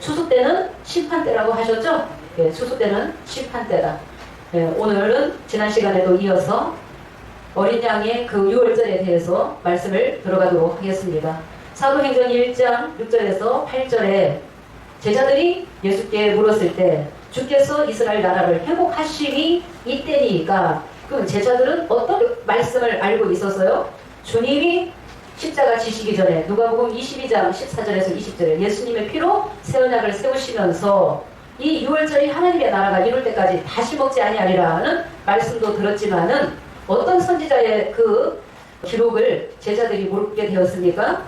추수 때는 심판 때라고 하셨죠? 예, 추수 때는 심판 때다. 예, 오늘은 지난 시간에도 이어서 어린 양의 그 6월절에 대해서 말씀을 들어가도록 하겠습니다. 사도행전 1장 6절에서 8절에 제자들이 예수께 물었을 때 주께서 이스라엘 나라를 회복하심이 이때니까, 그럼 제자들은 어떤 말씀을 알고 있었어요? 주님이 십자가 지시기 전에 누가복음 22장 14절에서 20절에 예수님의 피로 새 언약을 세우시면서 이 6월절이 하나님의 나라가 이룰 때까지 다시 먹지 아니하리라는 말씀도 들었지만은 어떤 선지자의 그 기록을 제자들이 묻게 되었습니까?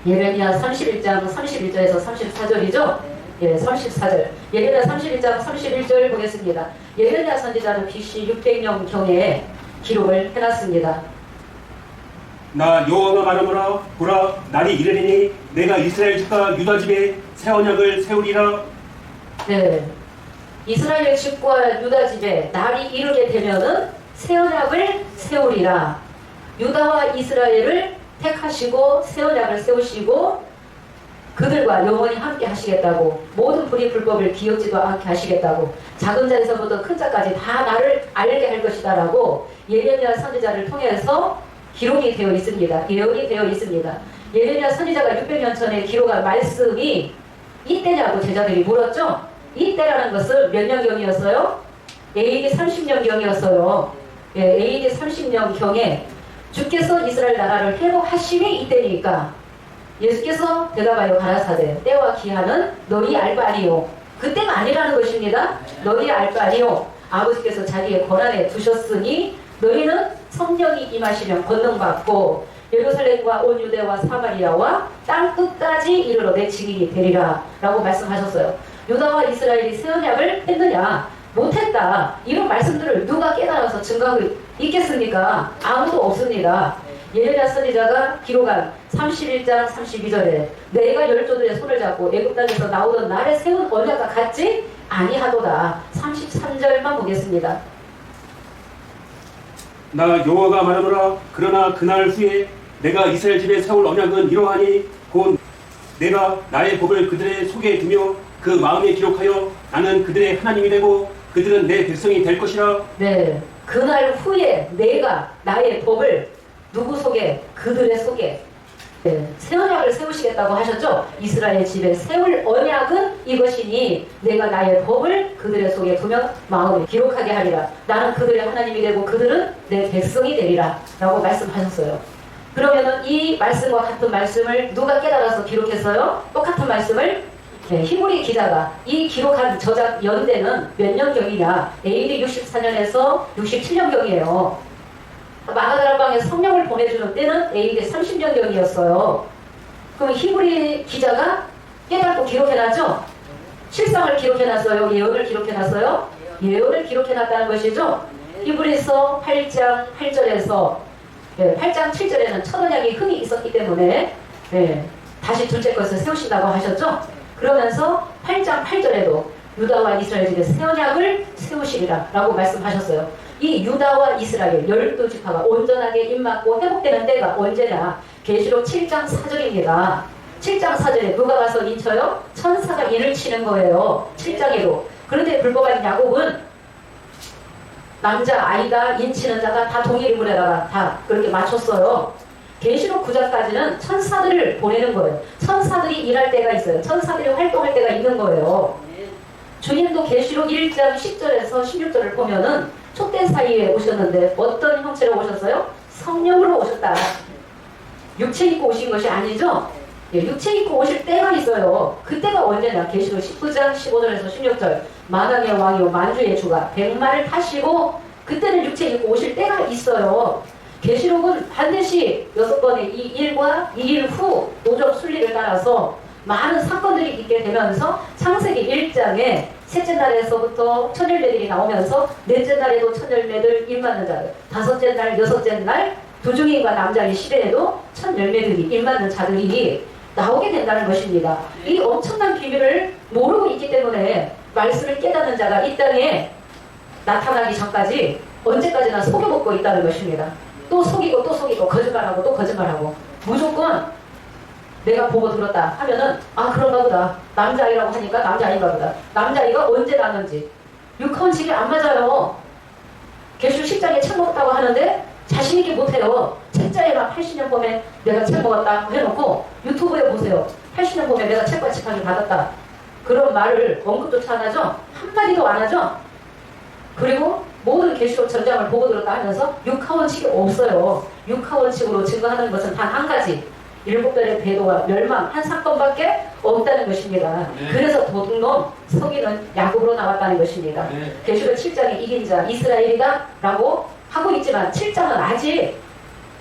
예레미야 31장 31절에서 34절이죠? 예, 34절. 예레미야 31장 31절 보겠습니다. 예레미야 선지자는 BC 600년경에 기록을 해놨습니다. 나 여호와가 말하노라. 보라, 날이 이르리니 내가 이스라엘 집과 유다 집에 새 언약을 세우리라. 네, 이스라엘 집과 유다 집에 날이 이르게 되면은 새 언약을 세우리라. 유다와 이스라엘을 택하시고 새 언약을 세우시고 그들과 영원히 함께 하시겠다고, 모든 불의 불법을 기억지도 않게 하시겠다고, 작은 자에서부터 큰 자까지 다 나를 알게 할 것이다 라고 예레미야 선지자를 통해서 기록이 되어 있습니다. 예언이 되어 있습니다. 예레미야 선지자가 600년 전에 기록한 말씀이 이때냐고 제자들이 물었죠. 이때라는 것은 몇 년경이었어요? AD 30년경이었어요. 예, AD 30년경에 주께서 이스라엘 나라를 회복하심이 이때니까 예수께서 대답하여 가라사대 때와 기한은 너희 알 바 아니요. 그때가 아니라는 것입니다. 너희 알 바 아니요. 아버지께서 자기의 권한에 두셨으니 너희는 성령이 임하시면 권능받고 예루살렘과 온 유대와 사마리아와 땅 끝까지 이르러 내 증인이 되리라 라고 말씀하셨어요. 유다와 이스라엘이 새 언약을 했느냐? 못했다. 이런 말씀들을 누가 깨달아서 증거하고 있겠습니까? 아무도 없습니다. 예레미야 선지자가 기록한 31장 32절에 내가 열조들의 손을 잡고 애굽 땅에서 나오던 날에 세운 언약과 같지 아니하도다. 33절만 보겠습니다. 나 여호와가 말하노라. 그러나 그날 후에 내가 이스라엘 집에 세울 언약은 이러하니 곧 내가 나의 법을 그들의 속에 두며 그 마음에 기록하여 나는 그들의 하나님이 되고 그들은 내 백성이 될 것이라. 네, 그날 후에 내가 나의 법을 누구 속에? 그들의 속에. 네, 새 언약을 세우시겠다고 하셨죠? 이스라엘 집에 세울 언약은 이것이니 내가 나의 법을 그들의 속에 두며 마음에 기록하게 하리라. 나는 그들의 하나님이 되고 그들은 내 백성이 되리라 라고 말씀하셨어요. 그러면은 이 말씀과 같은 말씀을 누가 깨달아서 기록했어요? 똑같은 말씀을 히브리 기자가 이 기록한 저작 연대는 몇 년경이냐? AD 64년에서 67년경이에요. 마가다락방에 성령을 보내주는 때는 AD 30년경이었어요. 그럼 히브리 기자가 깨닫고 기록해놨죠? 실상을 기록해놨어요? 예언을 기록해놨어요? 예언을 기록해놨다는 것이죠? 히브리서 8장 8절에서 8장 7절에는 첫 언약이 흔히 있었기 때문에 다시 둘째 것을 세우신다고 하셨죠? 그러면서 8장 8절에도 유다와 이스라엘 집에 새 언약을 세우시리라 라고 말씀하셨어요. 이 유다와 이스라엘 12지파가 온전하게 입맞고 회복되는 때가 언제냐? 계시록 7장 4절입니다. 7장 4절에 누가 가서 인쳐요? 천사가 인을 치는 거예요. 7장에도. 그런데 불법한 야곱은 남자 아이가 인치는 자가 다 동일인물에다가 다 그렇게 맞췄어요. 계시록 9장까지는 천사들을 보내는 거예요. 천사들이 일할 때가 있어요. 천사들이 활동할 때가 있는 거예요. 주님도 계시록 1장 10절에서 16절을 보면은 촛대 사이에 오셨는데 어떤 형체로 오셨어요? 성령으로 오셨다. 육체 입고 오신 것이 아니죠? 육체 입고 오실 때가 있어요. 그때가 언제냐? 계시록 19장 15절에서 16절 만왕의 왕이요 만주의 주가 백마를 타시고 그때는 육체 입고 오실 때가 있어요. 계시록은 반드시 6번의 이 일과 이 일 후 노정 순리를 따라서 많은 사건들이 있게 되면서 창세기 1장에 셋째 날에서부터 천열매들이 나오면서 넷째 날에도 천열매들 입맞는 자들, 다섯째 날, 여섯째 날 두중인과 남자의 시대에도 천열매들이 입맞는 자들이 나오게 된다는 것입니다. 이 엄청난 비밀을 모르고 있기 때문에 말씀을 깨닫는 자가 이 땅에 나타나기 전까지 언제까지나 속여먹고 있다는 것입니다. 또 속이고 또 속이고 거짓말하고 또 거짓말하고 무조건 내가 보고 들었다 하면은 아 그런가 보다. 남자아이라고 하니까 남자아이인가 보다. 남자아이가 언제 낳았는지 육하원칙이 안 맞아요. 개수 10장에 책 먹었다고 하는데 자신있게 못해요. 책자에만 80년 봄에 내가 책 먹었다 해놓고 유튜브에 보세요. 80년 봄에 내가 책과 집하기 받았다. 그런 말을 언급조차 안 하죠. 한마디도 안 하죠. 그리고 모든 계시록 전장을 보고 들었다 하면서 육하원칙이 없어요. 육하원칙으로 증거하는 것은 단 한 가지. 7별의 배도와 멸망 한 사건밖에 없다는 것입니다. 네. 그래서 도둑놈 서기는 야곱으로 나왔다는 것입니다. 네. 계시록 7장에 이긴 자 이스라엘이다 라고 하고 있지만 7장은 아직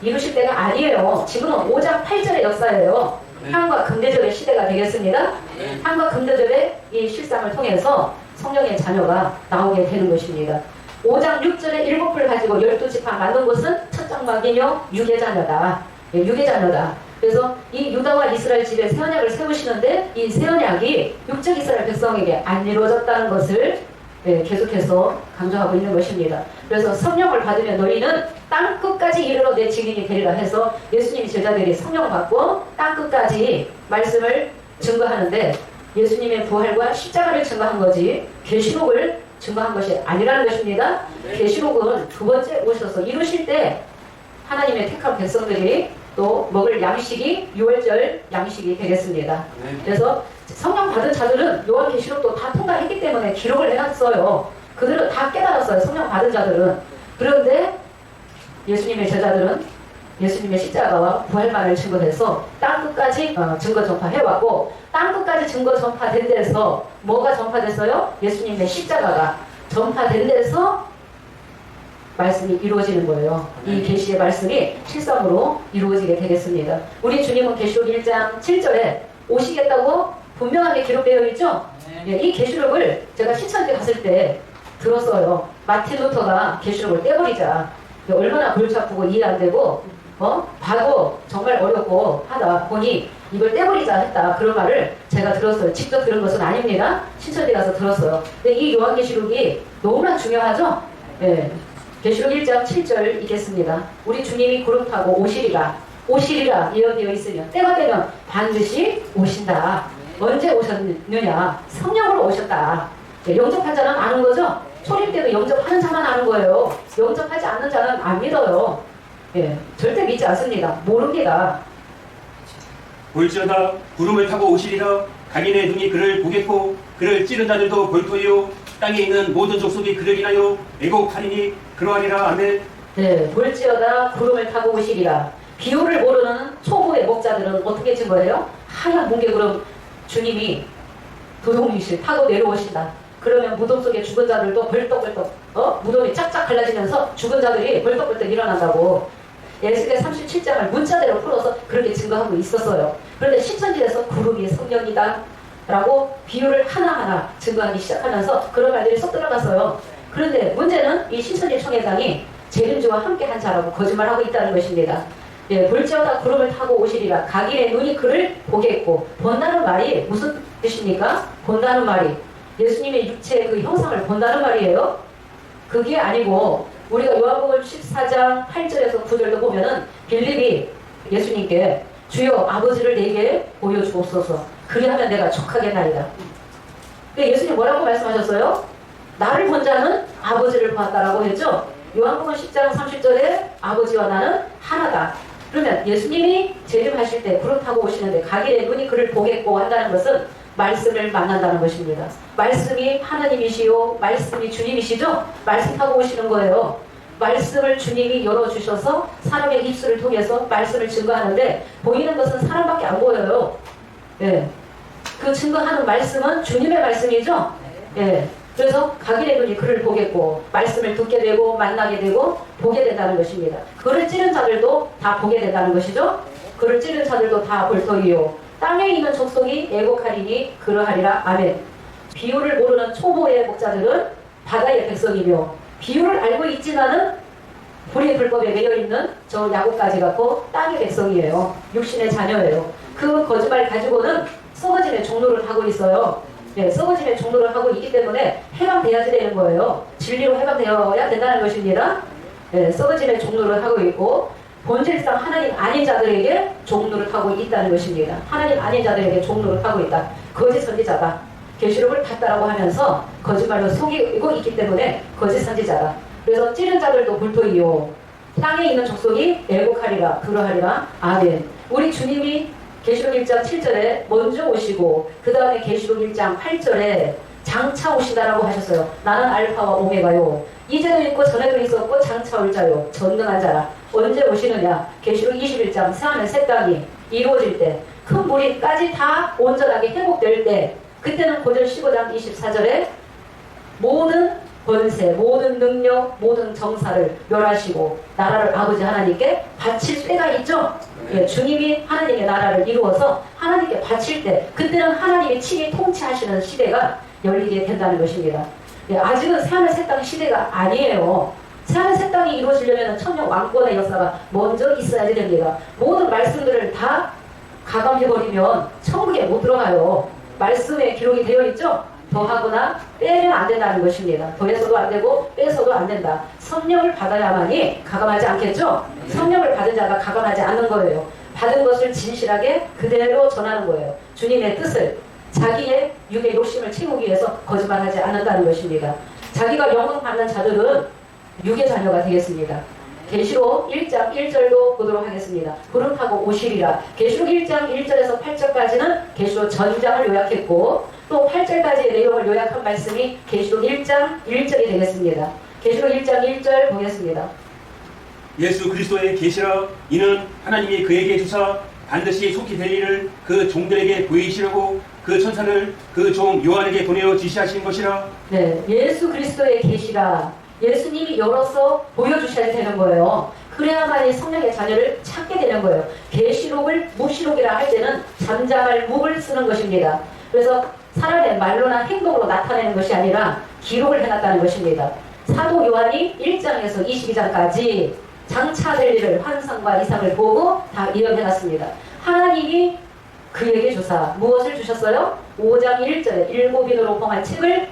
이루실 때가 아니에요. 지금은 5장 8절의 역사예요. 네. 한과 금대접의 시대가 되겠습니다. 네. 한과 금대접의 이 실상을 통해서 성령의 자녀가 나오게 되는 것입니다. 5장 6절에 7불 가지고 12지파 만든 곳은 첫 장막이며 유괴자녀다. 예, 유괴자녀다. 그래서 이 유다와 이스라엘 집에 새 언약을 세우시는데 이 새 언약이 육적 이스라엘 백성에게 안 이루어졌다는 것을 계속해서 강조하고 있는 것입니다. 그래서 성령을 받으면 너희는 땅끝까지 이르러 내 증인이 되리라 해서 예수님 제자들이 성령 받고 땅끝까지 말씀을 증거하는데 예수님의 부활과 십자가를 증거한 거지 계시록을 증거한 것이 아니라는 것입니다. 계시록은 두 번째 오셔서 이루실 때 하나님의 택한 백성들이 또 먹을 양식이 6월절 양식이 되겠습니다. 그래서 성령 받은 자들은 요한계시록도 다 통과했기 때문에 기록을 해놨어요. 그들은 다 깨달았어요. 성령 받은 자들은. 그런데 예수님의 제자들은 예수님의 십자가와 부활만을 증거해서 땅끝까지 증거 전파해왔고 땅끝까지 증거 전파된 데서 뭐가 전파됐어요? 예수님의 십자가가 전파된 데서 말씀이 이루어지는 거예요. 이 계시의 말씀이 실상으로 이루어지게 되겠습니다. 우리 주님은 계시록 1장 7절에 오시겠다고 분명하게 기록되어 있죠? 예, 이 계시록을 제가 신천지 갔을 때 들었어요. 마틴 루터가 계시록을 떼버리자. 얼마나 골치 아프고 이해 안 되고 봐도 정말 어렵고 하다 보니 이걸 떼버리자 했다. 그런 말을 제가 들었어요. 직접 들은 것은 아닙니다. 신천지 가서 들었어요. 근데 이 요한계시록이 너무나 중요하죠? 예. 계시록 1장 7절 읽겠습니다. 우리 주님이 구름 타고 오시리라 예언되어 있으면 때가 되면 반드시 오신다. 언제 오셨느냐? 성령으로 오셨다. 예, 영접한 자는 아는 거죠? 초림 때도 영접하는 자만 아는 거예요. 영접하지 않는 자는 안 믿어요. 예, 절대 믿지 않습니다. 모릅니다. 볼지어다 구름을 타고 오시리라. 각인의 눈이 그를 보겠고 그를 찌른 자들도 볼터이요 땅에 있는 모든 족속이 그를 인하여 애곡하리니 그러하리라. 아멘. 네, 볼지어다 구름을 타고 오시리라. 비유를 모르는 초보의 목자들은 어떻게 증거해요? 하얀 뭉게구름 주님이 도둑이실 타고 내려오신다. 그러면 무덤 속에 죽은 자들도 벌떡벌떡 무덤이 짝짝 갈라지면서 죽은 자들이 벌떡벌떡 일어난다고 에스겔 37장을 문자대로 풀어서 그렇게 증거하고 있었어요. 그런데 신천지에서 구름이 성령이다 라고 비유를 하나하나 증거하기 시작하면서 그런 말들이 쏙 들어갔어요. 그런데 문제는 이 신천지 총회장이 재림주와 함께한 자라고 거짓말하고 있다는 것입니다. 예, 볼지어다 구름을 타고 오시리라. 각인의 눈이 그를 보겠고 본다는 말이 무슨 뜻입니까? 본다는 말이 예수님의 육체의 그 형상을 본다는 말이에요. 그게 아니고 우리가 요한복음 14장 8절에서 9절도 보면은 빌립이 예수님께 주여 아버지를 내게 보여주옵소서. 그리하면 내가 족하겠나이다. 예수님 뭐라고 말씀하셨어요? 나를 본 자는 아버지를 보았다라고 했죠. 요한복음 10장 30절에 아버지와 나는 하나다. 그러면 예수님이 재림하실 때 구름 타고 오시는데 각인의 눈이 그를 보겠고 한다는 것은 말씀을 만난다는 것입니다. 말씀이 하나님이시요 말씀이 주님이시죠? 말씀 타고 오시는 거예요. 말씀을 주님이 열어주셔서 사람의 입술을 통해서 말씀을 증거하는데 보이는 것은 사람밖에 안 보여요. 예. 그 증거하는 말씀은 주님의 말씀이죠? 예. 그래서 각인의 눈이 그를 보겠고 말씀을 듣게 되고 만나게 되고 보게 된다는 것입니다. 그를 찌른 자들도 다 보게 된다는 것이죠. 그를 찌른 자들도 다 볼터이요 땅에 있는 족속이 애곡하리니 그러하리라. 아멘. 비유를 모르는 초보의 목자들은 바다의 백성이며 비유를 알고 있지만은 불의 불법에 매여있는 저 야곱까지 갖고 땅의 백성이에요. 육신의 자녀예요. 그 거짓말 가지고는 썩어짐의 종로를 하고 있어요. 네, 썩어짐의 종로를 하고 있기 때문에 해방돼야지 되는 거예요. 진리로 해방되어야 된다는 것입니다. 네, 썩어짐의 종로를 하고 있고 본질상 하나님 아닌 자들에게 종로를 하고 있다는 것입니다. 하나님 아닌 자들에게 종로를 하고 있다. 거짓 선지자다. 계시록을 봤다라고 하면서 거짓말로 속이고 있기 때문에 거짓 선지자다. 그래서 찌른 자들도 불토이요. 땅에 있는 족속이 애곡하리라. 그러하리라. 아멘. 우리 주님이 계시록 1장 7절에 먼저 오시고 그 다음에 계시록 1장 8절에 장차 오시다라고 하셨어요. 나는 알파와 오메가요. 이제도 있고 전에도 있었고 장차 올 자요. 전능한 자라. 언제 오시느냐. 계시록 21장 새하늘 새 땅이 이루어질 때 큰 무리까지 다 온전하게 회복될 때 그때는 고전 15장 24절에 모든 권세, 모든 능력, 모든 정사를 멸하시고 나라를 아버지 하나님께 바칠 때가 있죠. 예, 주님이 하나님의 나라를 이루어서 하나님께 바칠 때 그때는 하나님이 친히 통치하시는 시대가 열리게 된다는 것입니다. 예, 아직은 새하늘 새 땅 시대가 아니에요. 새하늘 새 땅이 이루어지려면 천년 왕권의 역사가 먼저 있어야지 됩니다. 모든 말씀들을 다 가감해버리면 천국에 못 들어가요. 말씀에 기록이 되어 있죠? 더하거나 빼면 안 된다는 것입니다. 더해서도 안 되고 빼서도 안 된다. 성령을 받아야만이 가감하지 않겠죠? 성령을 받은 자가 가감하지 않는 거예요. 받은 것을 진실하게 그대로 전하는 거예요. 주님의 뜻을 자기의 육의 욕심을 채우기 위해서 거짓말하지 않는다는 것입니다. 자기가 영광 받는 자들은 육의 자녀가 되겠습니다. 계시록 1장 1절도 보도록 하겠습니다. 구름 타고 오시리라. 계시록 1장 1절에서 8절까지는 계시록 전장을 요약했고 또 8절까지의 내용을 요약한 말씀이 계시록 1장 1절이 되겠습니다. 계시록 1장 1절 보겠습니다. 예수 그리스도의 계시라. 이는 하나님이 그에게 주사 반드시 속히 될 일을 그 종들에게 보이시려고 그 천사를 그 종 요한에게 보내어 지시하신 것이라. 네, 예수 그리스도의 계시라. 예수님이 열어서 보여주셔야 되는 거예요. 그래야만이 성령의 자녀를 찾게 되는 거예요. 계시록을 무시록이라 할 때는 잠잠할 묵을 쓰는 것입니다. 그래서 사람의 말로나 행동으로 나타내는 것이 아니라 기록을 해놨다는 것입니다. 사도 요한이 1장에서 22장까지 장차될 일을 환상과 이상을 보고 다 예언해놨습니다. 하나님이 그에게 주사 무엇을 주셨어요? 5장 1절에 7인으로 봉한 책을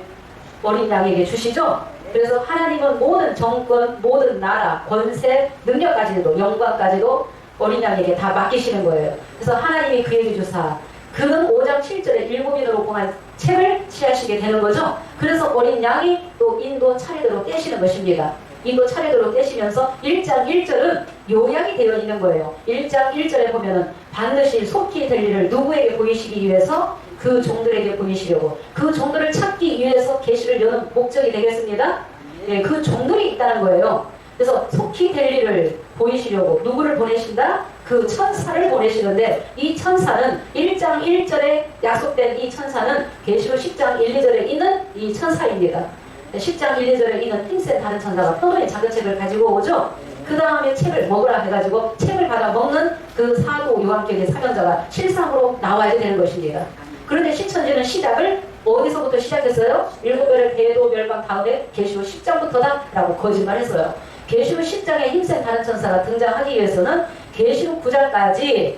어린 양에게 주시죠. 그래서 하나님은 모든 정권, 모든 나라, 권세, 능력까지도 영광까지도 어린 양에게 다 맡기시는 거예요. 그래서 하나님이 그에게 주사 그는 5장 7절에 7인으로 봉한 책을 취하시게 되는 거죠. 그래서 어린 양이 또 인도 차례대로 떼시는 것입니다. 인도 차례대로 떼시면서 1장 1절은 요약이 되어 있는 거예요. 1장 1절에 보면은 반드시 속히 될 일을 누구에게 보이시기 위해서 그 종들에게 보이시려고 그 종들을 찾기 위해서 계시를 여는 목적이 되겠습니다. 예, 그 종들이 있다는 거예요. 그래서 속히 될 일을 보이시려고 누구를 보내신다? 그 천사를 보내시는데 이 천사는 1장 1절에 약속된 이 천사는 계시록 10장 1, 2절에 있는 이 천사입니다. 10장 1, 2절에 있는 힘센 다른 천사가 포도의 작은 책을 가지고 오죠. 그 다음에 책을 먹으라 해가지고 책을 받아 먹는 그 사도 요한격의 사명자가 실상으로 나와야 되는 것입니다. 그런데 시천지는 시작을 어디서부터 시작했어요? 7별의 대도 멸망 다음에 계시록 10장부터다 라고 거짓말했어요. 계시록 10장에 힘센 다른 천사가 등장하기 위해서는 계시록 9장까지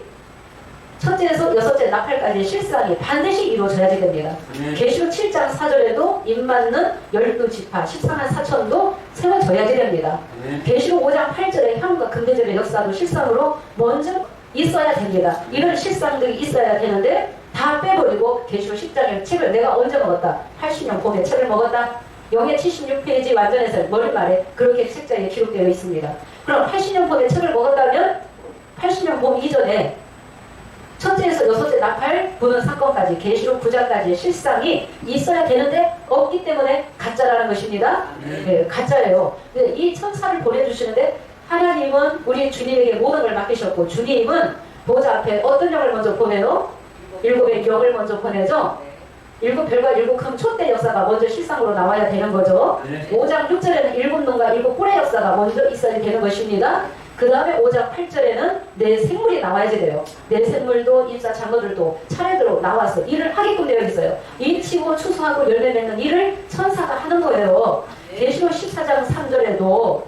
첫째에서 여섯째 나팔까지의 실상이 반드시 이루어져야 됩니다. 계시록 7장 4절에도 입맞는 12지파 14만 4천도 세워져야지 됩니다. 계시록 5장 8절에 향과 금대절의 역사도 실상으로 먼저 있어야 됩니다. 이런 실상들이 있어야 되는데 다 빼버리고 계시록 10장의 책을 내가 언제 먹었다? 80년 봄에 책을 먹었다? 영의 76페이지 완전해서 머릿말에 그렇게 책자에 기록되어 있습니다. 그럼 80년 봄에 책을 먹었다면 80년 봄 이전에 첫째에서 여섯째 나팔 부는 사건까지 계시록 9장까지의 실상이 있어야 되는데 없기 때문에 가짜라는 것입니다. 네, 가짜예요. 이 천사를 보내주시는데 하나님은 우리 주님에게 모든 걸 맡기셨고 주님은 보좌 앞에 어떤 영을 먼저 보내요? 7의 영을 먼저 보내죠. 7별과 7큰 촛대 역사가 먼저 실상으로 나와야 되는 거죠. 5장 6절에는 7놈과 7뿔의 역사가 먼저 있어야 되는 것입니다. 그 다음에 5장 8절에는 내 생물이 나와야지 돼요. 내 생물도 입사 장로들도 차례대로 나와서 일을 하게끔 되어 있어요. 인치고 추수하고 열매 맺는 일을 천사가 하는 거예요. 계시록 14장 3절에도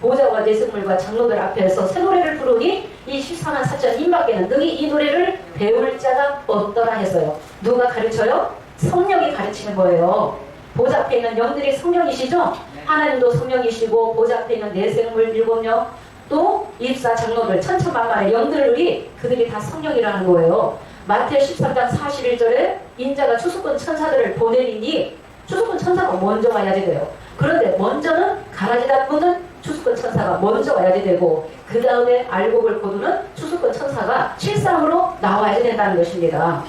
보좌와 내 생물과 장로들 앞에서 새 노래를 부르니 이 14만 4천 인밖에는 능히 이 노래를 배울 자가 없더라 했어요. 누가 가르쳐요? 성령이 가르치는 거예요. 보좌 앞에 있는 영들이 성령이시죠? 하나님도 성령이시고 보좌 앞에 있는 내 생물 7명 또 24 장로들 천천만만의 영들이 그들이 다 성령이라는 거예요. 마태 13장 41절에 인자가 추수꾼 천사들을 보내리니 추수꾼 천사가 먼저 와야지 돼요. 그런데 먼저는 가라지 잡는 추수꾼 천사가 먼저 와야지 되고 그 다음에 알곡을 거두는 추수꾼 천사가 실상으로 나와야지 된다는 것입니다.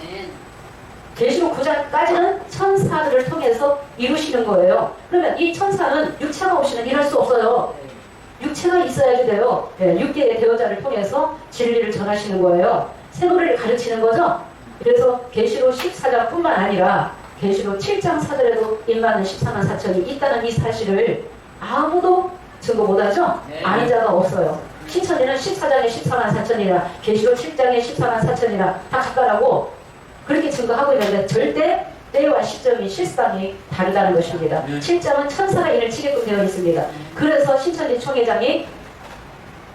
계시록 9장까지는 천사들을 통해서 이루시는 거예요. 그러면 이 천사는 육체가 없이는 일할 수 없어요. 육체가 있어야지 돼요. 육계의 대언자를 통해서 진리를 전하시는 거예요. 세노를 가르치는 거죠. 그래서 계시록 14장뿐만 아니라 계시록 7장 사절에도 1만 14만 4천이 있다는 이 사실을 아무도 증거 못하죠? 아는 자가 없어요. 신천지는 14장에 14만 4천이나 계시록 7장에 14만 4천이나 다 각각하고 그렇게 증거하고 있는데 절대 때와 시점이 실상이 다르다는 것입니다. 7장은 천사가 인을 치게끔 되어 있습니다. 그래서 신천지 총회장이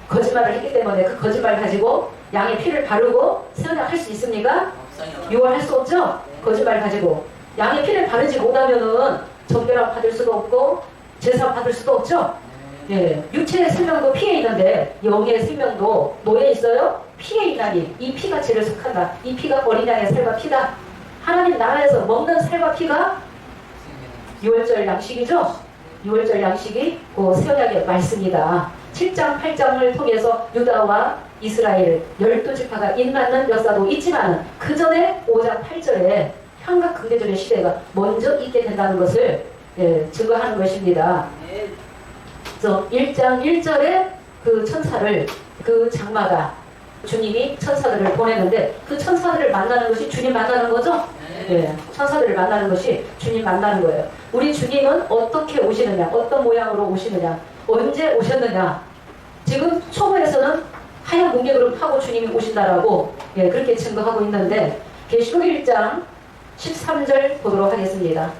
거짓말을 했기 때문에 그 거짓말 가지고 양의 피를 바르고 세언할 수 있습니까? 유언할 수 없죠? 거짓말 가지고 양의 피를 바르지 못하면은 정결함 받을 수도 없고 제사 받을 수도 없죠? 예, 육체의 생명도 피에 있는데 영의 생명도 뭐에 있어요? 피에 있나니 이 피가 죄를 속한다. 이 피가 어린 양의 살과 피다. 하나님 나라에서 먹는 살과 피가 6월절 양식이죠? 6월절 양식이 그 세언약의 말씀이다. 7장 8장을 통해서 유다와 이스라엘 12지파가 인맞는 역사도 있지만 그 전에 5장 8절에 향각근대전의 시대가 먼저 있게 된다는 것을 증거하는 것입니다. 그래서 1장 1절에 그 천사를 그 장마가 주님이 천사들을 보내는데 그 천사들을 만나는 것이 주님 만나는 거죠? 천사들을 만나는 것이 주님 만나는 거예요. 우리 주님은 어떻게 오시느냐, 어떤 모양으로 오시느냐, 언제 오셨느냐. 지금 초보에서는 하얀 공개그룹 타고 주님이 오신다라고 그렇게 증거하고 있는데 계시록 1장 13절 보도록 하겠습니다.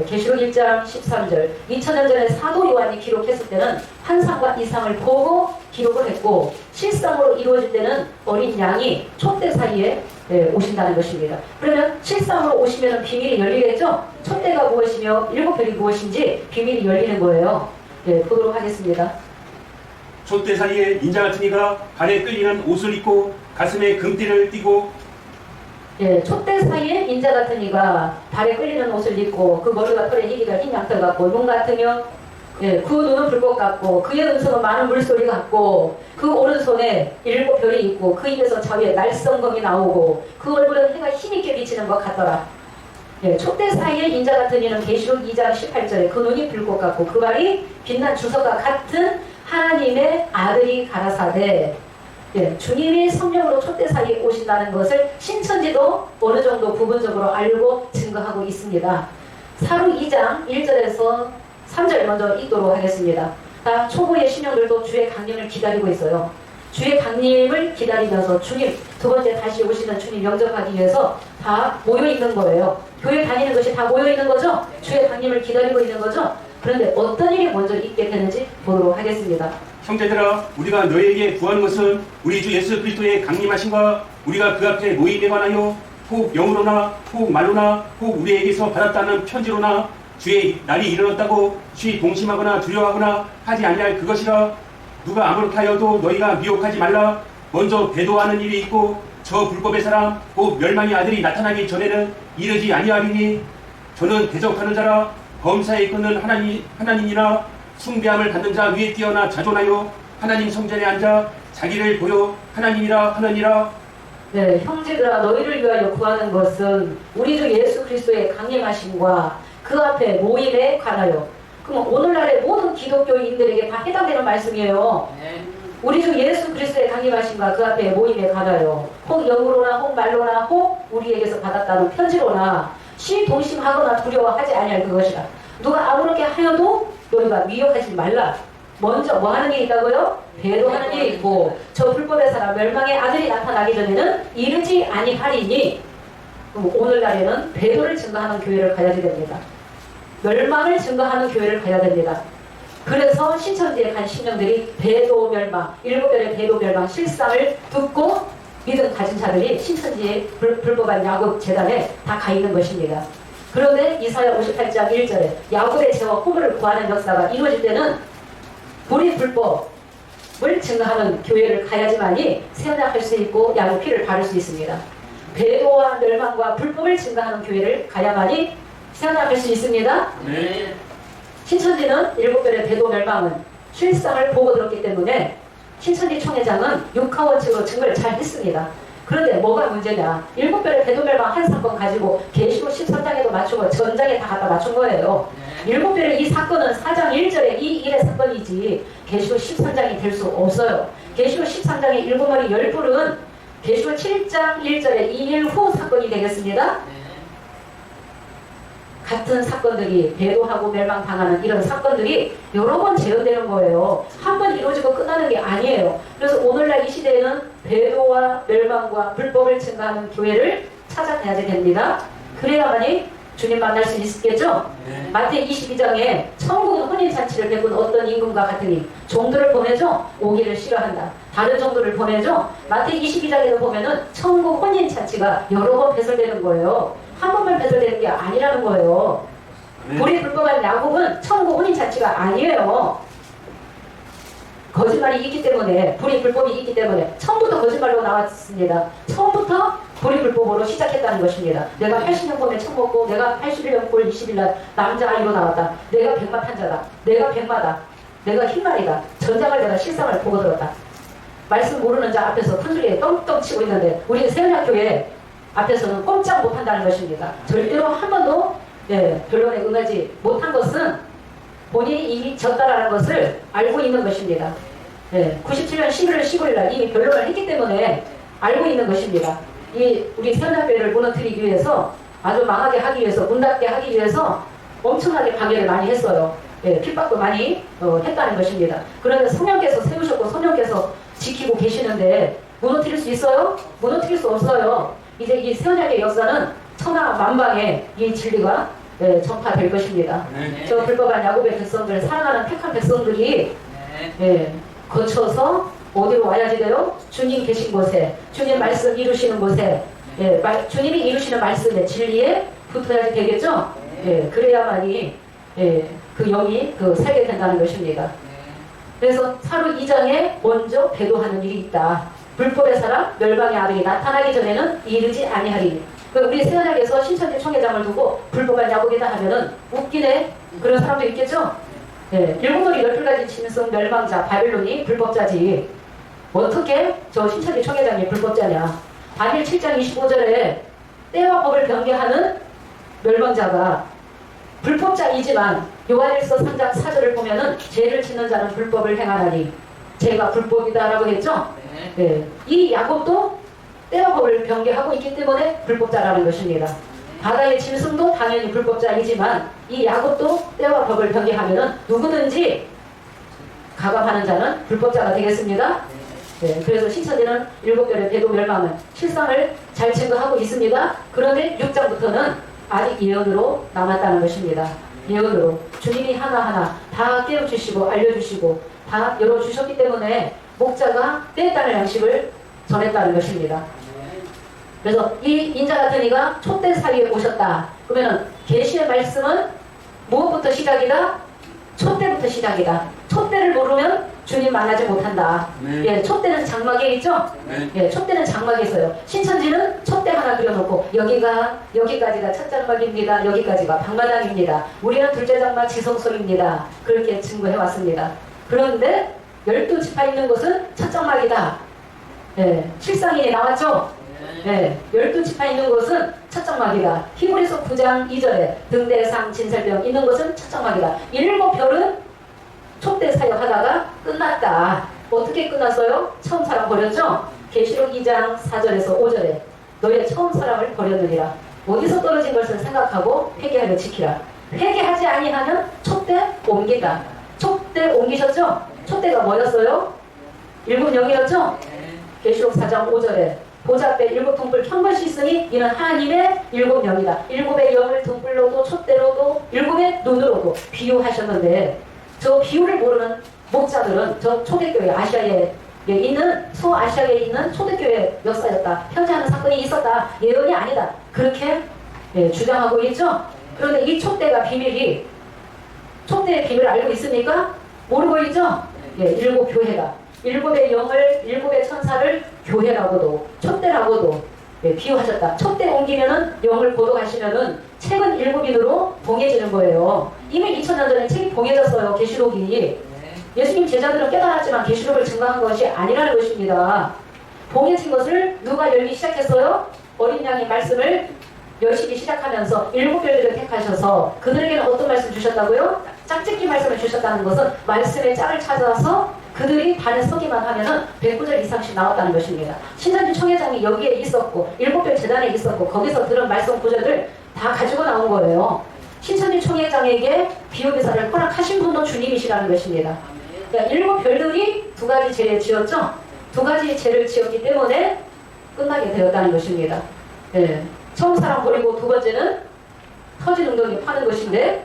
계시록 1장 13절 2000년 전에 사도 요한이 기록했을 때는 환상과 이상을 보고 기록을 했고 실상으로 이루어질 때는 어린 양이 촛대 사이에 오신다는 것입니다. 그러면 실상으로 오시면 비밀이 열리겠죠? 촛대가 무엇이며 일곱 별이 무엇인지 비밀이 열리는 거예요. 보도록 하겠습니다. 촛대 사이에 인자 같은 이가 발에 끌리는 옷을 입고 가슴에 금띠를 띠고 촛대 사이에 인자 같은 이가 발에 끌리는 옷을 입고 그 머리가 털에 희기가 흰 양털 같고 눈 같으며 그 눈은 불꽃 같고 그의 음성은 많은 물소리 같고 그 오른손에 일곱 별이 있고 그 입에서 자위에 날성검이 나오고 그 얼굴은 해가 힘있게 비치는 것 같더라. 촛대 사이에 인자 같은 이는 계시록 2장 18절에 그 눈이 불꽃 같고 그 발이 빛난 주석과 같은 하나님의 아들이 가라사대 주님이 성령으로 촛대 사이에 오신다는 것을 신천지도 어느 정도 부분적으로 알고 증거하고 있습니다. 사루 2장 1절에서 3절 먼저 읽도록 하겠습니다. 다 초보의 신령들도 주의 강림을 기다리고 있어요. 주의 강림을 기다리면서 주님 두 번째 다시 오시는 주님 영접하기 위해서 다 모여있는 거예요. 교회 다니는 것이 다 모여있는 거죠? 주의 강림을 기다리고 있는 거죠? 그런데 어떤 일이 먼저 있게 되는지 보도록 하겠습니다. 형제들아, 우리가 너희에게 구하는 것은 우리 주 예수 그리스도의 강림하심과 우리가 그 앞에 모임에 관하여 혹 영으로나 혹 말로나 혹 우리에게서 받았다는 편지로나 주의 날이 일어났다고 쉬 동심하거나 두려워하거나 하지 아니할 그것이라. 누가 아무렇게 하여도 너희가 미혹하지 말라. 먼저 배도하는 일이 있고 저 불법의 사람 곧 멸망의 아들이 나타나기 전에는 이르지 아니하리니 저는 대적하는 자라. 범사에 이끄는 하나님이나 숭배함을 받는 자 위에 뛰어나 자존하여 하나님 성전에 앉아 자기를 보여 하나님이라 하느니라. 형제들아, 너희를 위하여 구하는 것은 우리 주 예수 그리스도의 강림하심과 그 앞에 모임에 관하여. 그럼 오늘날의 모든 기독교인들에게 다 해당되는 말씀이에요. 우리 주 예수 그리스도의 강림하심과 그 앞에 모임에 관하여 혹 영으로나 혹 말로나 혹 우리에게서 받았다는 편지로나 시 동심하거나 두려워하지 아니할 그것이라. 누가 아무렇게 하여도 너희가 미혹하지 말라. 먼저 뭐 하는 게 있다고요? 배도하는 게 있고 저 불법의 사람 멸망의 아들이 나타나기 전에는 이르지 아니하리니. 그럼 오늘날에는 배도를 증거하는 교회를 가야지 됩니다. 멸망을 증거하는 교회를 가야 됩니다. 그래서 신천지에 간 신령들이 배도 멸망, 일곱 별의 배도 멸망 실상을 듣고 믿음 가진 자들이 신천지의 불법한 야곱 재단에 다 가 있는 것입니다. 그런데 이사야 58장 1절에 야곱의 죄와 호물을 구하는 역사가 이루어질 때는 불이 불법, 증거하는 교회를 가야지만이 세워나갈 수 있고 양의 피를 바를 수 있습니다. 배도와 멸망과 불법을 증거하는 교회를 가야만이 세워나갈 수 있습니다. 네. 신천지는 7별의 배도 멸망은 실상을 보고 들었기 때문에 신천지 총회장은 육하원칙으로 증거를 잘 했습니다. 그런데 뭐가 문제냐? 7별의 배도 멸망 한 사건 가지고 계시록 13장에도 맞추고 전장에 다 갖다 맞춘 거예요. 7별의 이 사건은 4장 1절의 이 일의 사건이지 계시록 13장이 될 수 없어요. 계시록 13장의 7머리 10불은 계시록 7장 1절의 이 일 후 사건이 되겠습니다. 같은 사건들이 배도하고 멸망당하는 이런 사건들이 여러 번 재현되는 거예요. 한 번 이루어지고 끝나는 게 아니에요. 그래서 오늘날 이 시대에는 배도와 멸망과 불법을 증가하는 교회를 찾아내야 됩니다. 그래야만이 주님 만날 수 있겠죠? 네. 마태복음 22장에 천국은 혼인잔치를 베푼 어떤 임금과 같으니 종들을 보내죠? 오기를 싫어한다. 다른 종들을 보내죠? 마태복음 22장에도 보면은 천국 혼인잔치가 여러 번 배설되는 거예요. 한 번만 배설되는 게 아니라는 거예요. 네. 불이 불법한 야곱은 천국 혼인잔치가 아니에요. 거짓말이 있기 때문에, 불이 불법이 있기 때문에 처음부터 거짓말로 나왔습니다. 처음부터 불이 불법으로 시작했다는 것입니다. 내가 80년 봄에 처음 먹고 내가 81년 9월 20일 날 남자아이로 나왔다. 내가 백마 탄자다. 내가 백마다. 내가 흰말이다. 전장을 내가 실상을 보고 들었다. 말씀 모르는 자 앞에서 큰소리에 떵떵 치고 있는데 우리 세연학교에 앞에서는 꼼짝 못한다는 것입니다. 절대로 한 번도 변론에 응하지 못한 것은 본인이 이미 졌다라는 것을 알고 있는 것입니다. 97년 11월 15일 날 이미 변론을 했기 때문에 알고 있는 것입니다. 우리 세연학교를 무너뜨리기 위해서 아주 망하게 하기 위해서 문 닫게 하기 위해서 엄청나게 방해를 많이 했어요. 핍박도 많이 했다는 것입니다. 그런데 성령께서 세우셨고 성령께서 지키고 계시는데 무너뜨릴 수 있어요? 무너뜨릴 수 없어요. 이제 이 세원학의 역사는 천하 만방에 이 진리가 전파될 것입니다. 네. 저 불법한 야곱의 백성들, 사랑하는 택한 백성들이 거쳐서 어디로 와야지 돼요? 주님 계신 곳에, 주님 말씀 이루시는 곳에, 주님이 이루시는 말씀의 진리에 붙어야지 되겠죠? 그래야만이 그 영이 살게 된다는 것입니다. 그래서 사루 2장에 먼저 배도하는 일이 있다. 불법의 사람, 멸망의 아들이 나타나기 전에는 이르지 아니하리니. 우리 세연학에서 신천지 총회장을 두고 불법한 야곱이다 하면은 웃기네. 그런 사람도 있겠죠? 7머리 10불 짐승 멸망자 바빌론이 불법자지. 어떻게 저 신천지 총회장이 불법자냐. 다니엘 7장 25절에 때와 법을 변개하는 멸망자가 불법자이지만 요한일서 3장 4절을 보면은 죄를 짓는 자는 불법을 행하나니 죄가 불법이다라고 했죠? 이 야곱도 때와 법을 변개하고 있기 때문에 불법자라는 것입니다. 바다의 짐승도 당연히 불법자이지만 이 야곱도 때와 법을 변개하면은 누구든지 가감하는 자는 불법자가 되겠습니다. 그래서 신천지는 7별의 배도 멸망은 실상을 잘 증거하고 있습니다. 그런데 6장부터는 아직 예언으로 남았다는 것입니다. 예언으로 주님이 하나하나 다 깨워주시고 알려주시고 다 열어주셨기 때문에 목자가 때에 따른 양식을 전했다는 것입니다. 그래서 이 인자 같은 이가 촛대 사이에 오셨다. 그러면은 계시의 말씀은 무엇부터 시작이다? 촛대부터 시작이다. 촛대를 모르면 주님 만나지 못한다. 촛대는 장막에 있죠? 촛대는 장막에 있어요. 신천지는 촛대 하나 그려놓고 여기까지가 첫 장막입니다. 여기까지가 방마당입니다. 우리는 둘째 장막 지성소입니다. 그렇게 증거해 왔습니다. 그런데 12지파 있는 곳은 첫 장막이다. 실상이 나왔죠? 12지파 있는 곳은 첫 장막이다. 히브리서 9장 2절에 등대상 진설병 있는 곳은 첫 장막이다. 7별은 촛대 사역하다가 끝났다. 어떻게 끝났어요? 처음 사랑 버렸죠? 계시록 2장 4절에서 5절에 너의 처음 사랑을 버렸느니라. 어디서 떨어진 것을 생각하고 회개하여 지키라. 회개하지 아니하면 촛대 옮긴다. 촛대 옮기셨죠? 촛대가 뭐였어요? 7영이었죠? 계시록 4장 5절에 보좌 앞에 7등불 켠 것이 있으니 이는 하나님의 7영이다. 7의 영을 등불로도 촛대로도 7의 눈으로도 비유하셨는데 저 비유를 모르는 목자들은 저 초대교회 아시아에 있는 소아시아에 있는 초대교회 역사였다. 편지하는 사건이 있었다. 예언이 아니다. 그렇게 주장하고 있죠. 그런데 이 촛대가 비밀이 촛대의 비밀을 알고 있습니까? 모르고 있죠? 7교회가 일곱의 영을, 일곱의 천사를 교회라고도 촛대라고도 비유하셨다. 촛대 옮기면은 영을 고독하시면은 책은 일곱인으로 봉해지는 거예요. 이미 2000년 전에 책이 봉해졌어요. 계시록이. 예수님 제자들은 깨달았지만 계시록을 증거한 것이 아니라는 것입니다. 봉해진 것을 누가 열기 시작했어요? 어린 양의 말씀을 열심히 시작하면서 일곱 별들을 택하셔서 그들에게는 어떤 말씀 주셨다고요? 짝짓기 말씀을 주셨다는 것은 말씀의 짝을 찾아서 그들이 발에 서기만 하면은 109절 이상씩 나왔다는 것입니다. 신천지 총회장이 여기에 있었고 일곱 별 재단에 있었고 거기서 들은 말씀 구절들 다 가지고 나온 거예요. 신천지 총회장에게 비유기사를 허락하신 분도 주님이시라는 것입니다. 그러니까 일곱 별들이 두 가지 죄를 지었죠. 두 가지 죄를 지었기 때문에 끝나게 되었다는 것입니다. 예. 처음 사람 버리고 두 번째는 터진 웅덩이 파는 것인데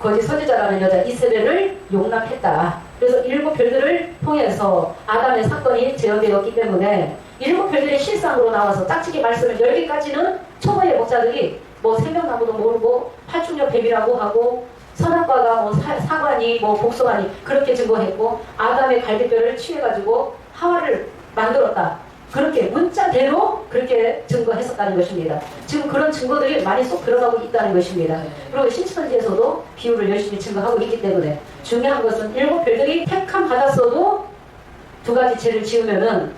거짓 선지자라는 여자 이세벨을 용납했다. 그래서 일곱 별들을 통해서 아담의 사건이 재현되었기 때문에 일곱 별들이 실상으로 나와서 짝짓기 말씀을 열기까지는 초보의 목사들이 뭐 생명나무도 모르고 팔중력 뱀이라고 하고 선악과가 뭐 사과니 뭐 복숭아니 그렇게 증거했고 아담의 갈비뼈를 취해가지고 하와를 만들었다. 그렇게 문자대로 그렇게 증거했었다는 것입니다. 지금 그런 증거들이 많이 쏙 들어가고 있다는 것입니다. 그리고 신천지에서도 비유를 열심히 증거하고 있기 때문에 중요한 것은 일곱 별들이 택함 받았어도 두 가지 죄를 지으면은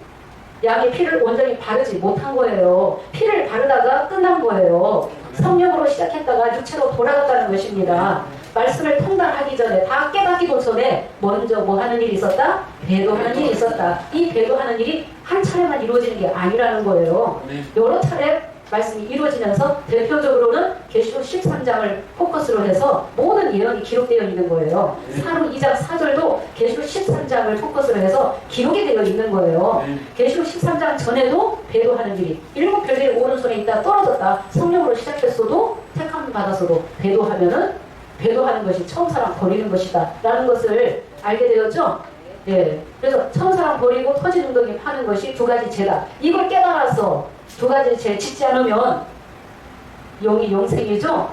양의 피를 온전히 바르지 못한 거예요. 피를 바르다가 끝난 거예요. 성령으로 시작했다가 육체로 돌아갔다는 것입니다. 말씀을 통달하기 전에 다 깨닫기도 전에 먼저 뭐 하는 일이 있었다? 배도하는 일이 있었다. 이 배도하는 일이 한 차례만 이루어지는 게 아니라는 거예요. 여러 차례 말씀이 이루어지면서 대표적으로는 계시록 13장을 포커스로 해서 모든 예언이 기록되어 있는 거예요. 사루 2장 4절도 계시록 13장을 포커스로 해서 기록이 되어 있는 거예요. 계시록 13장 전에도 배도하는 일이 일곱 별들이 오른손에 있다 떨어졌다. 성령으로 시작했어도 택함 받았어도 배도하는 것이 처음 사람 버리는 것이다 라는 것을 알게 되었죠. 예. 그래서 처음 사람 버리고 터진 웅덩이 파는 것이 두 가지 죄다. 이걸 깨달아서 두 가지 죄 짓지 않으면 영이 영생이죠.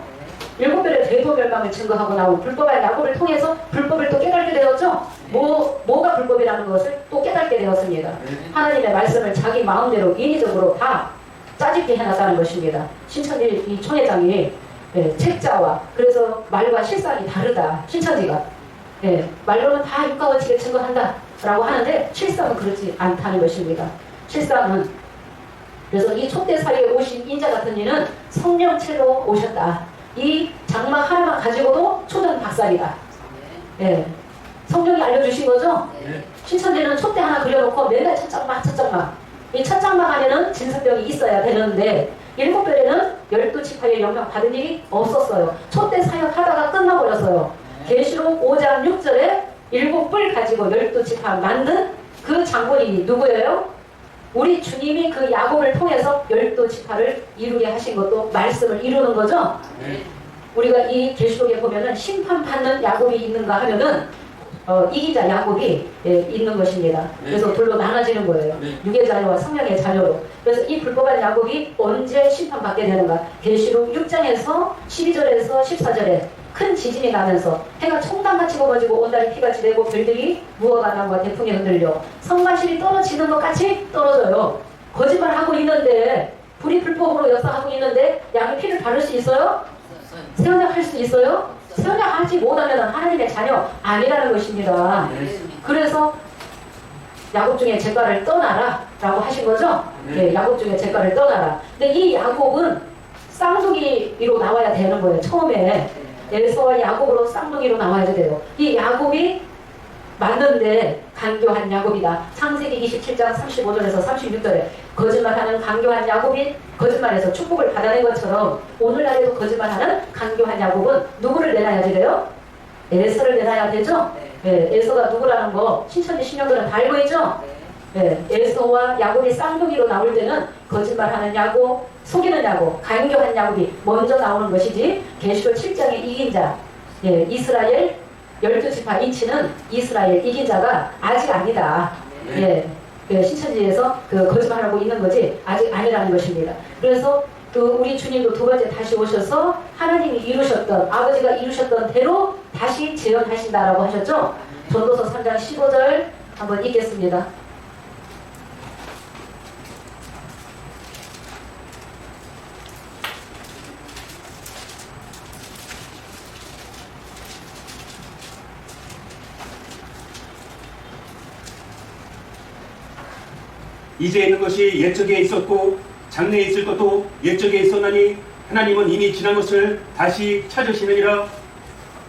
일곱 별의 배도 멸망을 증거하고 나온 불법의 야곱을 통해서 불법을 또 깨닫게 되었죠. 뭐가 불법이라는 것을 또 깨닫게 되었습니다. 하나님의 말씀을 자기 마음대로 인위적으로 다 짜집게 해놨다는 것입니다. 신천지 이 총회장이 책자와 그래서 말과 실상이 다르다. 신천지가 말로는 다 육가원칙에 증거한다 라고 하는데 실상은 그렇지 않다는 것입니다. 실상은 그래서 이 촛대 사이에 오신 인자 같은 이는 성령체로 오셨다. 이 장막 하나만 가지고도 초전 박살이다. 성령이 알려주신 거죠. 신천지는 촛대 하나 그려놓고 맨날 첫장막 이 첫장막 안에는 진설병이 있어야 되는데 일곱 별에는 12지파의 영향 받은 일이 없었어요. 촛대 사역 하다가 끝나버렸어요. 계시록 5장 6절에 일곱 뿔 가지고 12지파 만든 그 장본인이 누구예요? 우리 주님이 그 야곱을 통해서 12지파를 이루게 하신 것도 말씀을 이루는 거죠. 우리가 이 계시록에 보면은 심판받는 야곱이 있는가 하면은 이기자 야곱이 있는 것입니다. 그래서 둘로 나눠지는 거예요. 육의 자녀와 성령의 자녀로. 그래서 이 불법한 야곱이 언제 심판받게 되는가? 계시록 6장에서 12절에서 14절에 큰 지진이 나면서 해가 총당같이 굽어지고 온달이 피같이 되고 별들이 무화과 나무와 태풍에 흔들려 성마실이 떨어지는 것 같이 떨어져요. 거짓말하고 있는데 불이 불법으로 역사하고 있는데 양의 피를 바를 수 있어요? 세언약할 수 있어요? 세언약하지 못하면 하나님의 자녀 아니라는 것입니다. 그래서 야곱 중에 제과를 떠나라 라고 하신 거죠? 야곱 중에 제과를 떠나라. 근데 이 야곱은 쌍둥이로 나와야 되는 거예요. 처음에 에서와 야곱으로 쌍둥이로 나와야 돼요. 이 야곱이 맞는데 간교한 야곱이다. 창세기 27장 35절에서 36절에 거짓말하는 간교한 야곱이 거짓말해서 축복을 받아낸 것처럼 오늘날에도 거짓말하는 간교한 야곱은 누구를 내놔야 돼요? 에서를 내놔야 되죠? 에서가 누구라는 거 신천지 신령들은 다 알고 있죠? 에서와 야곱이 쌍둥이로 나올 때는 거짓말하는 야곱, 속이는 야곱, 간교한 야곱이 먼저 나오는 것이지 계시록 7장의 이긴 자, 이스라엘 12지파 인치는 이스라엘 이긴 자가 아직 아니다. 신천지에서 그 거짓말하고 있는 거지 아직 아니라는 것입니다. 그래서 그 우리 주님도 두 번째 다시 오셔서 하나님이 이루셨던 아버지가 이루셨던 대로 다시 재현하신다라고 하셨죠. 전도서 3장 15절 한번 읽겠습니다. 이제 있는 것이 옛적에 있었고 장래에 있을 것도 옛적에 있었나니 하나님은 이미 지난 것을 다시 찾으시느니라.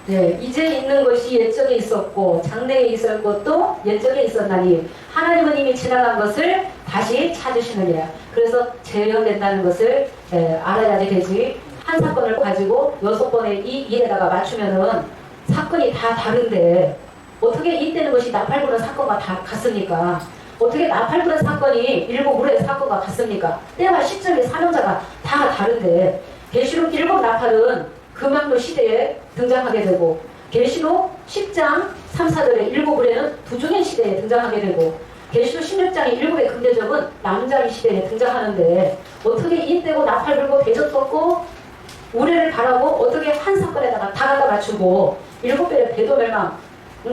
네, 이제 있는 것이 옛적에 있었고 장래에 있을 것도 옛적에 있었나니 하나님은 이미 지나간 것을 다시 찾으시느니라. 그래서 재현된다는 것을 알아야 되지. 한 사건을 가지고 6번의 이 일에다가 맞추면은 사건이 다 다른데 어떻게 이때는 것이 나팔부는 사건과 다 같습니까? 어떻게 나팔부는 사건이 일곱물의 사건과 같습니까? 때와 시점의 사명자가 다 다른데 계시록 7나팔은 금약로 시대에 등장하게 되고 계시록 10장 3, 4절의 7물에는 두중인 시대에 등장하게 되고 계시록 16장의 7의 금대접은 남자의 시대에 등장하는데 어떻게 이때고 나팔 불고 대접 떴고 우레를 바라고 어떻게 한 사건에다가 다 갖다 맞추고 7배의 배도 멸망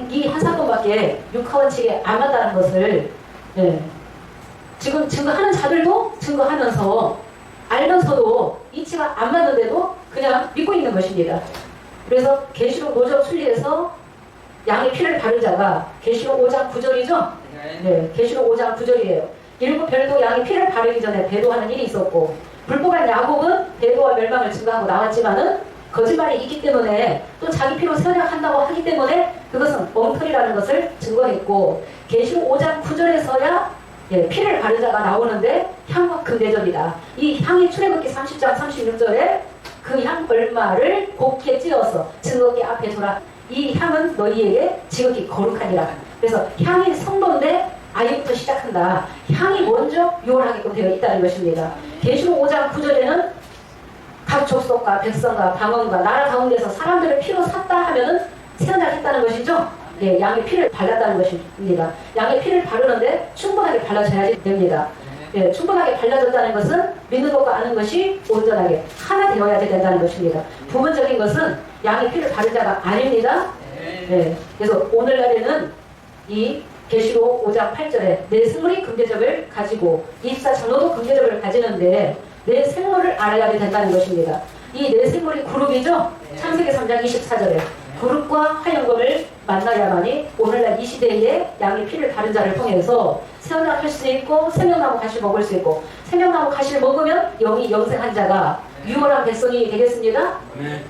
이 한 사건밖에 육하원칙에 안 맞다는 것을 지금 증거하는 자들도 증거하면서 알면서도 이치가 안 맞는데도 그냥 믿고 있는 것입니다. 그래서 계시록 노적 순리에서 양의 피를 바른 자가 계시록 5장 9절이죠? 네, 계시록 5장 9절이에요. 7별도 양의 피를 바르기 전에 배도하는 일이 있었고 불법한 야곱은 배도와 멸망을 증거하고 나왔지만은 거짓말이 있기 때문에 또 자기 피로 선약한다고 하기 때문에 그것은 엉터리라는 것을 증거했고 계시록 5장 9절에서야 피를 바른 자가 나오는데 향과 금대접이다. 이 향이 출애굽기 30장 36절에 그 향 얼마를 곱게 찌어서 증거기 앞에 돌아 이 향은 너희에게 지극히 거룩하니라. 그래서 향이 성도인데 아예부터 시작한다. 향이 먼저 유월하게끔 되어 있다는 것입니다. 계시록 5장 9절에는 각 족속과 백성과 방언과 나라 가운데서 사람들을 피로 샀다 하면은 세어나겠다는 것이죠. 예, 양의 피를 발랐다는 것입니다. 양의 피를 바르는데 충분하게 발라져야 됩니다. 예, 충분하게 발라졌다는 것은 믿는 것과 아는 것이 온전하게 하나 되어야 된다는 것입니다. 부분적인 것은 양의 피를 바른 자가 아닙니다. 예, 그래서 오늘날에는 이 계시록 5장 8절에 내 생물이 금대접을 가지고 24장로도 금대접을 가지는데 내 생물을 알아야 된다는 것입니다. 이 내 생물이 그룹이죠? 창세기 3장 24절에 그룹과 하영검을 만나야만이 오늘날 이 시대에 양의 피를 바른 자를 통해서 세어날 수 있고 생명나무 가시를 먹을 수 있고 생명나무 가시를 먹으면 영이 영생한 자가 유월한 백성이 되겠습니다.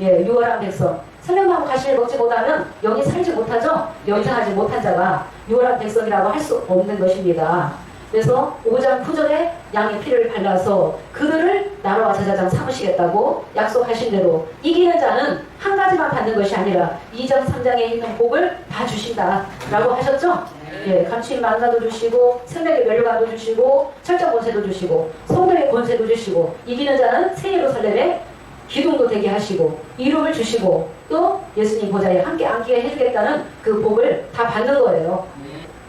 예, 유월한 백성. 생명나무 가시를 먹지 못하면 영이 살지 못하죠. 영생하지 못한 자가 유월한 백성이라고 할 수 없는 것입니다. 그래서 5장 9절에 양의 피를 발라서 그들을 나라와 제사장 삼으시겠다고 약속하신 대로 이기는 자는 한 가지만 받는 것이 아니라 2장 3장에 있는 복을 다 주신다라고 하셨죠? 예, 감추인 만나도 주시고 생명의 멸류관도 주시고 철저 권세도 주시고 성도의 권세도 주시고 이기는 자는 새 예루살렘에 기둥도 되게 하시고 이름을 주시고 또 예수님 보좌에 함께 앉게 해주겠다는 그 복을 다 받는 거예요.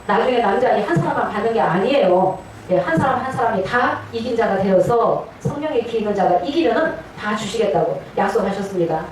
나중에 남자아이 한 사람만 받는 게 아니에요. 예, 한 사람 한 사람이 다 이긴 자가 되어서 성령의 기는 자가 이기면은 다 주시겠다고 약속하셨습니다.